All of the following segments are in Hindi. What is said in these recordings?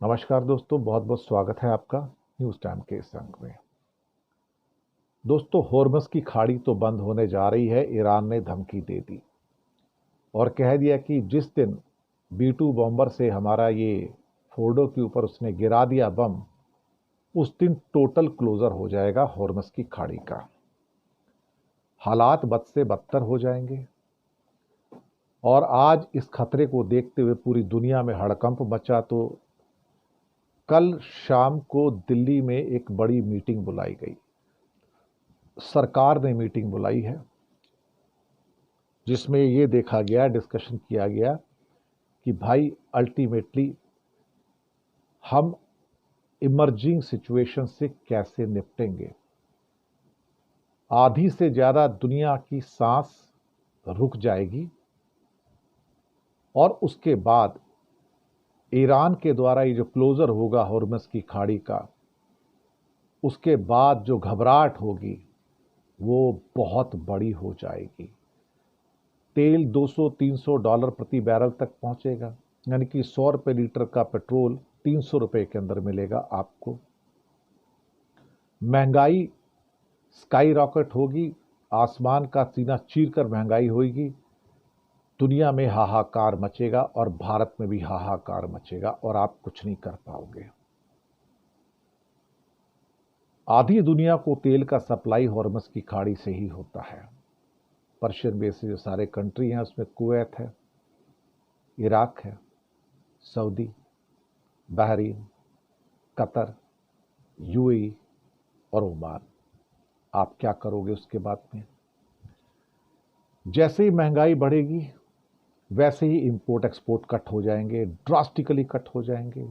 नमस्कार दोस्तों, बहुत बहुत स्वागत है आपका न्यूज़ टाइम के इस अंक में। दोस्तों, होर्मस की खाड़ी तो बंद होने जा रही है। ईरान ने धमकी दे दी और कह दिया कि जिस दिन B-2 बॉम्बर से हमारा ये फोर्डो के ऊपर उसने गिरा दिया बम, उस दिन टोटल क्लोजर हो जाएगा होर्मस की खाड़ी का। हालात बद से बदतर हो जाएंगे और आज इस खतरे को देखते हुए पूरी दुनिया में हड़कंप मचा। तो कल शाम को दिल्ली में एक बड़ी मीटिंग बुलाई गई। सरकार ने मीटिंग बुलाई है जिसमें ये देखा गया, डिस्कशन किया गया कि भाई अल्टीमेटली हम इमर्जिंग सिचुएशन से कैसे निपटेंगे। आधी से ज़्यादा दुनिया की सांस रुक जाएगी और उसके बाद ईरान के द्वारा ये जो क्लोजर होगा हॉर्मस की खाड़ी का, उसके बाद जो घबराहट होगी वो बहुत बड़ी हो जाएगी। तेल $200-300 प्रति बैरल तक पहुंचेगा, यानी कि 100 रुपये लीटर का पेट्रोल 300 रुपये के अंदर मिलेगा आपको। महंगाई स्काई रॉकेट होगी, आसमान का सीना चीर कर महंगाई होगी। दुनिया में हाहाकार मचेगा और भारत में भी हाहाकार मचेगा और आप कुछ नहीं कर पाओगे। आधी दुनिया को तेल का सप्लाई हॉर्मस की खाड़ी से ही होता है। पर्शियन बेस से जो सारे कंट्री हैं उसमें कुवैत है, इराक है, सऊदी, बहरीन, कतर, यूएई और ओमान। आप क्या करोगे उसके बाद में? जैसे ही महंगाई बढ़ेगी वैसे ही इंपोर्ट एक्सपोर्ट कट हो जाएंगे, ड्रास्टिकली कट हो जाएंगे।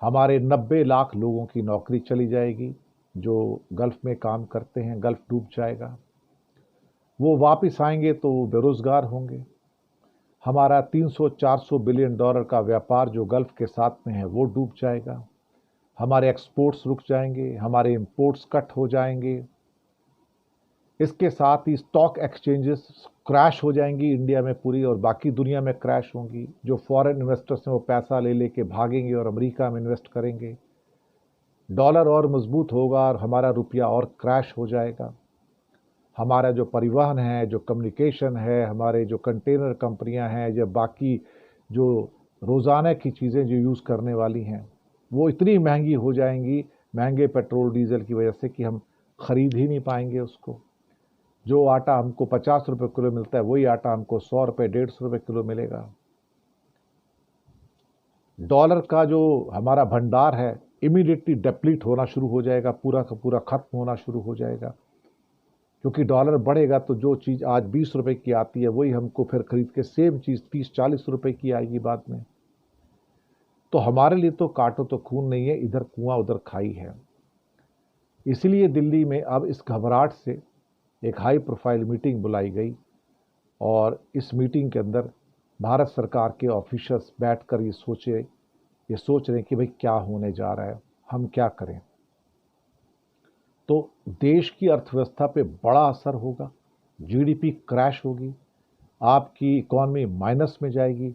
हमारे 90 लाख लोगों की नौकरी चली जाएगी जो गल्फ में काम करते हैं, गल्फ डूब जाएगा। वो वापस आएंगे तो वो बेरोजगार होंगे। हमारा 300-400 बिलियन डॉलर का व्यापार जो गल्फ के साथ में है वो डूब जाएगा। हमारे एक्सपोर्ट्स रुक जाएंगे, हमारे इंपोर्ट्स कट हो जाएंगे। इसके साथ ही स्टॉक एक्सचेंजेस क्रैश हो जाएंगी इंडिया में पूरी, और बाकी दुनिया में क्रैश होंगी। जो फॉरेन इन्वेस्टर्स हैं वो पैसा ले लेके भागेंगे और अमेरिका में इन्वेस्ट करेंगे। डॉलर और मजबूत होगा और हमारा रुपया और क्रैश हो जाएगा। हमारा जो परिवहन है, जो कम्युनिकेशन है, हमारे जो कंटेनर कंपनियां हैं, जो बाकी जो रोज़ाना की चीज़ें जो यूज़ करने वाली हैं वो इतनी महंगी हो जाएंगी, महंगे पेट्रोल डीजल की वजह से, कि हम खरीद ही नहीं पाएंगे उसको। जो आटा हमको 50 रुपये किलो मिलता है वही आटा हमको 100 रुपये 150 रुपये किलो मिलेगा। डॉलर का जो हमारा भंडार है इमीडिएटली डिप्लीट होना शुरू हो जाएगा, पूरा का पूरा खत्म होना शुरू हो जाएगा। क्योंकि डॉलर बढ़ेगा तो जो चीज़ आज 20 रुपये की आती है वही हमको फिर खरीद के सेम चीज़ 30-40 रुपये की आएगी बाद में। तो हमारे लिए तो काटो तो खून नहीं है, इधर कुआं उधर खाई है। इसलिए दिल्ली में अब इस घबराहट से एक हाई प्रोफाइल मीटिंग बुलाई गई और इस मीटिंग के अंदर भारत सरकार के ऑफिसर्स बैठकर ये सोच रहे हैं कि भाई क्या होने जा रहा है, हम क्या करें। तो देश की अर्थव्यवस्था पे बड़ा असर होगा, जीडीपी क्रैश होगी, आपकी इकॉनमी माइनस में जाएगी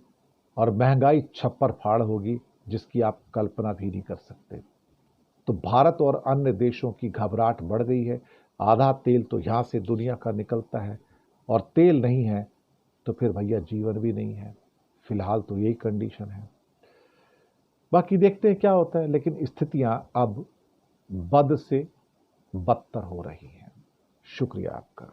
और महंगाई छप्पर फाड़ होगी जिसकी आप कल्पना भी नहीं कर सकते। तो भारत और अन्य देशों की घबराहट बढ़ गई है। आधा तेल तो यहाँ से दुनिया का निकलता है और तेल नहीं है तो फिर भैया जीवन भी नहीं है। फिलहाल तो यही कंडीशन है, बाकी देखते हैं क्या होता है। लेकिन स्थितियां अब बद से बदतर हो रही हैं। शुक्रिया आपका।